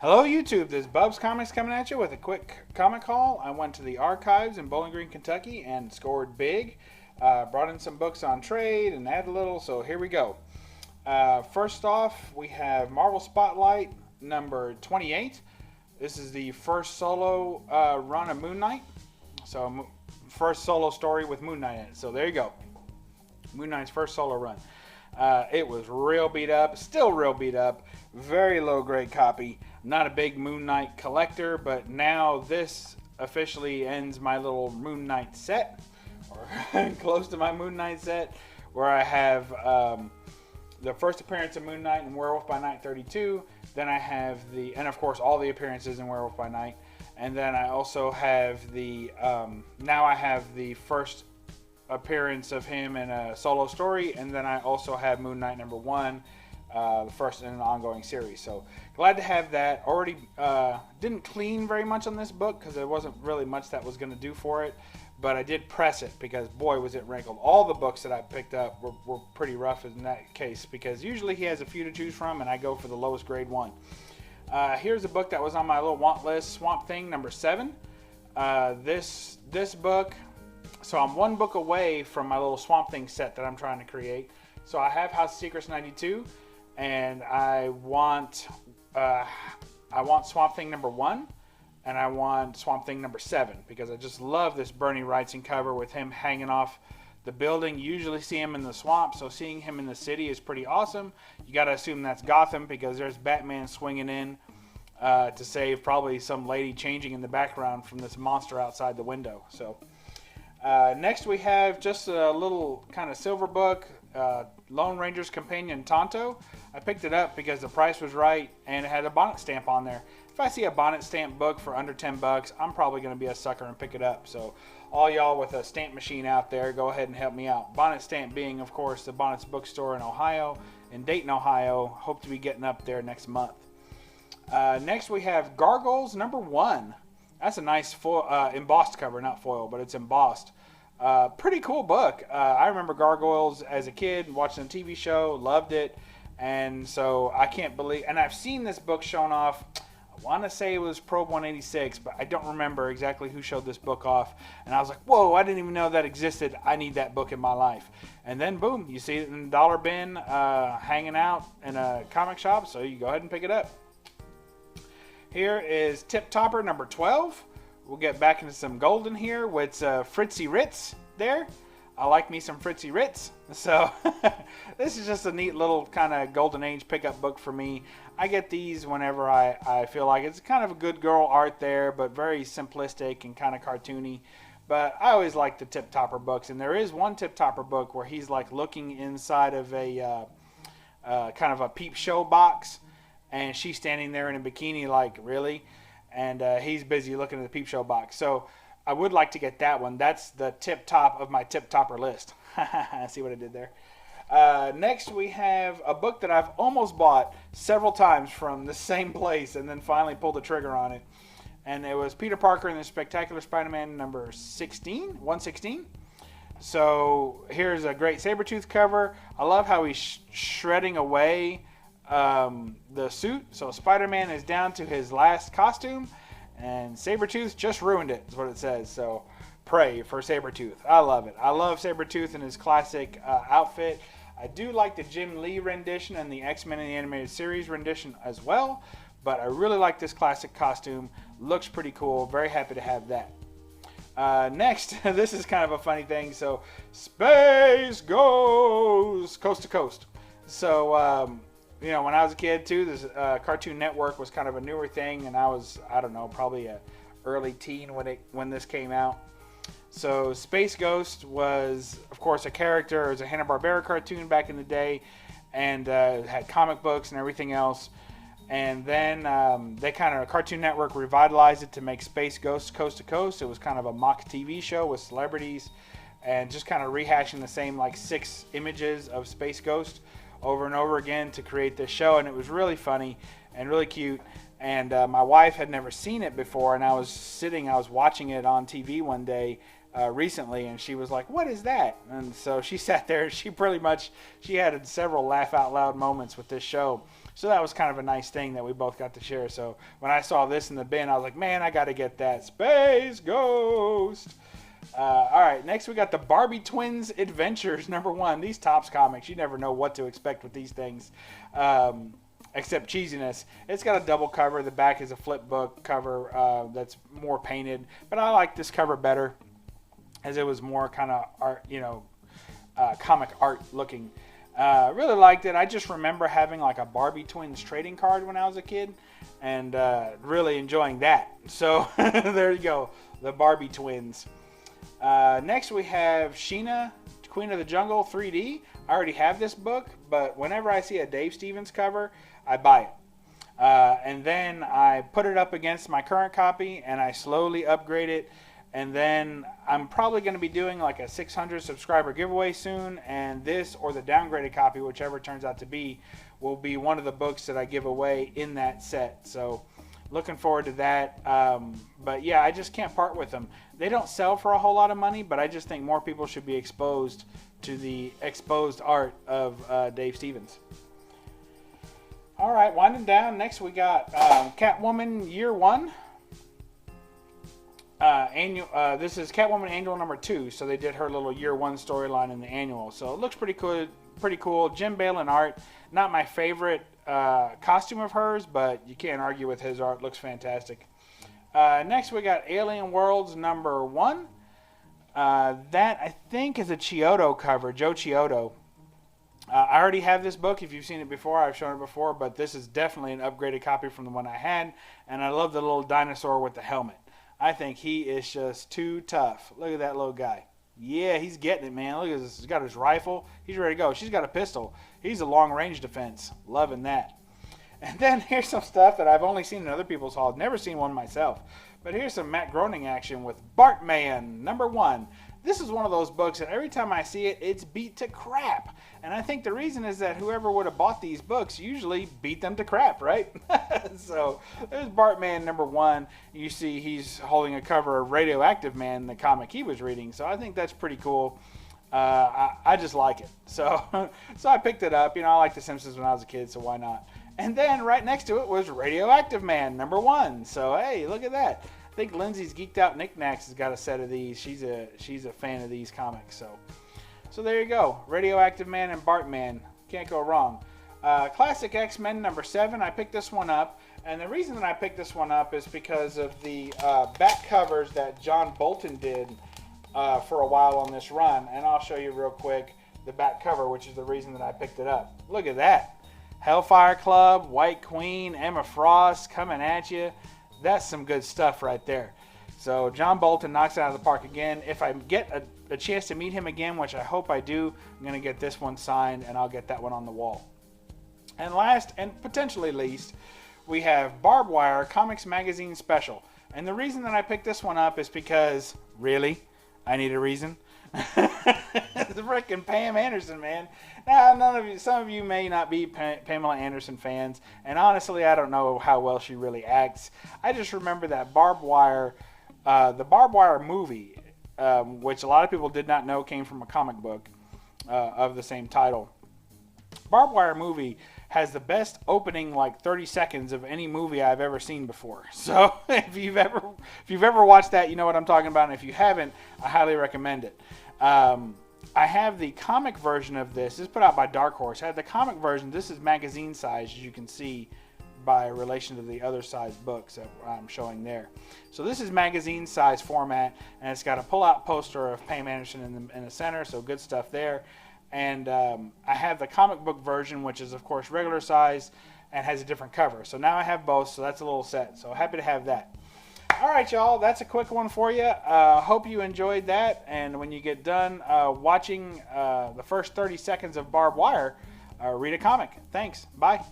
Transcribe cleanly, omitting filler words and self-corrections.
Hello YouTube, this is BUB'S Comics coming at you with a quick comic haul. I went to the archives in Bowling Green, Kentucky and scored big. Brought in some books on trade and add a little, so here we go. First off, we have Marvel Spotlight number 28. This is the first solo run of Moon Knight. So first solo story with Moon Knight in it. So there you go. Moon Knight's first solo run. It was real beat up, still real beat up, very low grade copy. Not a big Moon Knight collector, but now this officially ends my little Moon Knight set, or close to my Moon Knight set, where I have the first appearance of Moon Knight in Werewolf by Night 32. Then I have and of course all the appearances in Werewolf by Night. And then I also have now I have the first appearance of him in a solo story, and then I also have Moon Knight number 1, the first in an ongoing series. So glad to have that. Already didn't clean very much on this book because there wasn't really much that was going to do for it, but I did press it because boy was it wrinkled. All the books that I picked up were pretty rough in that case, because usually he has a few to choose from and I go for the lowest grade one. Here's a book that was on my little want list, Swamp Thing number 7. This book, so I'm one book away from my little Swamp Thing set that I'm trying to create. So I have House of Secrets 92, and I want Swamp Thing number 1, and I want Swamp Thing number 7, because I just love this Bernie Wrightson cover with him hanging off the building. You usually see him in the swamp, so seeing him in the city is pretty awesome. You got to assume that's Gotham, because there's Batman swinging in to save probably some lady changing in the background from this monster outside the window. So next we have just a little kind of silver book, Lone Ranger's Companion Tonto. I picked it up because the price was right and it had a bonnet stamp on there. If I see a bonnet stamp book for under 10 bucks, I'm probably going to be a sucker and pick it up. So all y'all with a stamp machine out there, go ahead and help me out. Bonnet Stamp being, of course, the Bonnet's bookstore in Ohio, in Dayton, Ohio. Hope to be getting up there next month. Next we have Gargoyles number 1. That's a nice embossed cover, not foil, but it's embossed. Pretty cool book. I remember Gargoyles as a kid, watching a TV show, loved it. And so I can't believe, and I've seen this book shown off. I want to say it was Probe 186, but I don't remember exactly who showed this book off. And I was like, whoa, I didn't even know that existed. I need that book in my life. And then boom, you see it in the dollar bin, hanging out in a comic shop, so you go ahead and pick it up. Here is Tip Topper number 12. We'll get back into some golden here with Fritzy Ritz there. I like me some Fritzy Ritz. So this is just a neat little kind of golden age pickup book for me. I get these whenever I feel like it's kind of a good girl art there, but very simplistic and kind of cartoony. But I always like the Tip Topper books, and there is one Tip Topper book where he's like looking inside of a kind of a peep show box, and she's standing there in a bikini like, really? And he's busy looking at the peep show box. So I would like to get that one. That's the tip top of my tip topper list. See what I did there? Next we have a book that I've almost bought several times from the same place and then finally pulled the trigger on it. And it was Peter Parker and the Spectacular Spider-Man number 116. So here's a great Sabretooth cover. I love how he's shredding away the suit. So Spider-Man is down to his last costume, and Sabretooth just ruined it, is what it says. So pray for Sabretooth. I love it. I love Sabretooth in his classic outfit. I do like the Jim Lee rendition and the X-Men in the Animated Series rendition as well, but I really like this classic costume. Looks pretty cool. Very happy to have that. Next, this is kind of a funny thing. So Space Goes Coast to Coast. So you know, when I was a kid too, this Cartoon Network was kind of a newer thing, and I was, I don't know, probably a early teen when this came out. So Space Ghost was, of course, a character. It was a Hanna-Barbera cartoon back in the day, and had comic books and everything else. And then they kind of, Cartoon Network revitalized it to make Space Ghost Coast to Coast. It was kind of a mock TV show with celebrities, and just kind of rehashing the same like 6 images of Space Ghost over and over again to create this show. And it was really funny and really cute. And my wife had never seen it before, and I was watching it on TV one day, recently, and she was like, "What is that?" And so she sat there. She had several laugh out loud moments with this show. So that was kind of a nice thing that we both got to share. So when I saw this in the bin, I was like, "Man, I got to get that Space Ghost." All right, next we got the Barbie Twins Adventures #1. These Topps comics, you never know what to expect with these things, except cheesiness. It's got a double cover. The back is a flip book cover that's more painted, but I like this cover better, as it was more kind of art, comic art looking. Really liked it. I just remember having like a Barbie Twins trading card when I was a kid, and really enjoying that. So there you go, the Barbie Twins. Next we have Sheena, Queen of the Jungle 3D. I already have this book, but whenever I see a Dave Stevens cover, I buy it. And then I put it up against my current copy, and I slowly upgrade it. And then I'm probably going to be doing like a 600 subscriber giveaway soon, and this or the downgraded copy, whichever it turns out to be, will be one of the books that I give away in that set. So looking forward to that. But yeah, I just can't part with them. They don't sell for a whole lot of money, but I just think more people should be exposed to the exposed art of Dave Stevens. All right, winding down. Next we got Catwoman Year 1. This is Catwoman Angel #2, so they did her little Year 1 storyline in the annual. So it looks pretty cool. Jim Balin art. Not my favorite costume of hers, but you can't argue with his art. Looks fantastic. Next we got Alien Worlds #1. That I think is a Chiodo cover, Joe Chiodo. I already have this book. If you've seen it before, I've shown it before, but this is definitely an upgraded copy from the one I had, and I love the little dinosaur with the helmet. I think he is just too tough. Look at that little guy. Yeah, he's getting it, man. Look at this. He's got his rifle. He's ready to go. She's got a pistol. He's a long-range defense. Loving that. And then here's some stuff that I've only seen in other people's hauls. Never seen one myself. But here's some Matt Groening action with Bart Man #1. This is one of those books that every time I see it, it's beat to crap. And I think the reason is that whoever would have bought these books usually beat them to crap, right? So there's Bart Man #1. You see he's holding a cover of Radioactive Man, the comic he was reading. So I think that's pretty cool. I just like it. So I picked it up. I liked The Simpsons when I was a kid, so why not? And then right next to it was Radioactive Man #1. So hey, look at that. I think Lindsay's Geeked Out Knickknacks has got a set of these. She's a fan of these comics. So there you go. Radioactive Man and Bart Man. Can't go wrong. Classic X-Men #7. I picked this one up. And the reason that I picked this one up is because of the back covers that John Bolton did for a while on this run. And I'll show you real quick the back cover, which is the reason that I picked it up. Look at that. Hellfire Club, White Queen, Emma Frost coming at you. That's some good stuff right there. So John Bolton knocks it out of the park again. If I get a chance to meet him again, which I hope I do, I'm going to get this one signed, and I'll get that one on the wall. And last, and potentially least, we have Barbwire Comics Magazine Special. And the reason that I picked this one up is because, really, I need a reason. The frickin' Pam Anderson, man. Now, some of you may not be Pamela Anderson fans, and honestly, I don't know how well she really acts. I just remember that Barbwire, the Barbwire movie, which a lot of people did not know came from a comic book of the same title. Barbwire movie has the best opening like 30 seconds of any movie I've ever seen before. So if you've ever watched that, you know what I'm talking about. And if you haven't, I highly recommend it. I have the comic version of this. This is put out by Dark Horse. I have the comic version. This is magazine size, as you can see by relation to the other size books that I'm showing there. So this is magazine size format, and it's got a pull-out poster of Pam Anderson in the center, so good stuff there. And I have the comic book version, which is, of course, regular size and has a different cover. So now I have both, so that's a little set. So happy to have that. All right, y'all, that's a quick one for you. Hope you enjoyed that. And when you get done watching the first 30 seconds of Barbwire, read a comic. Thanks. Bye.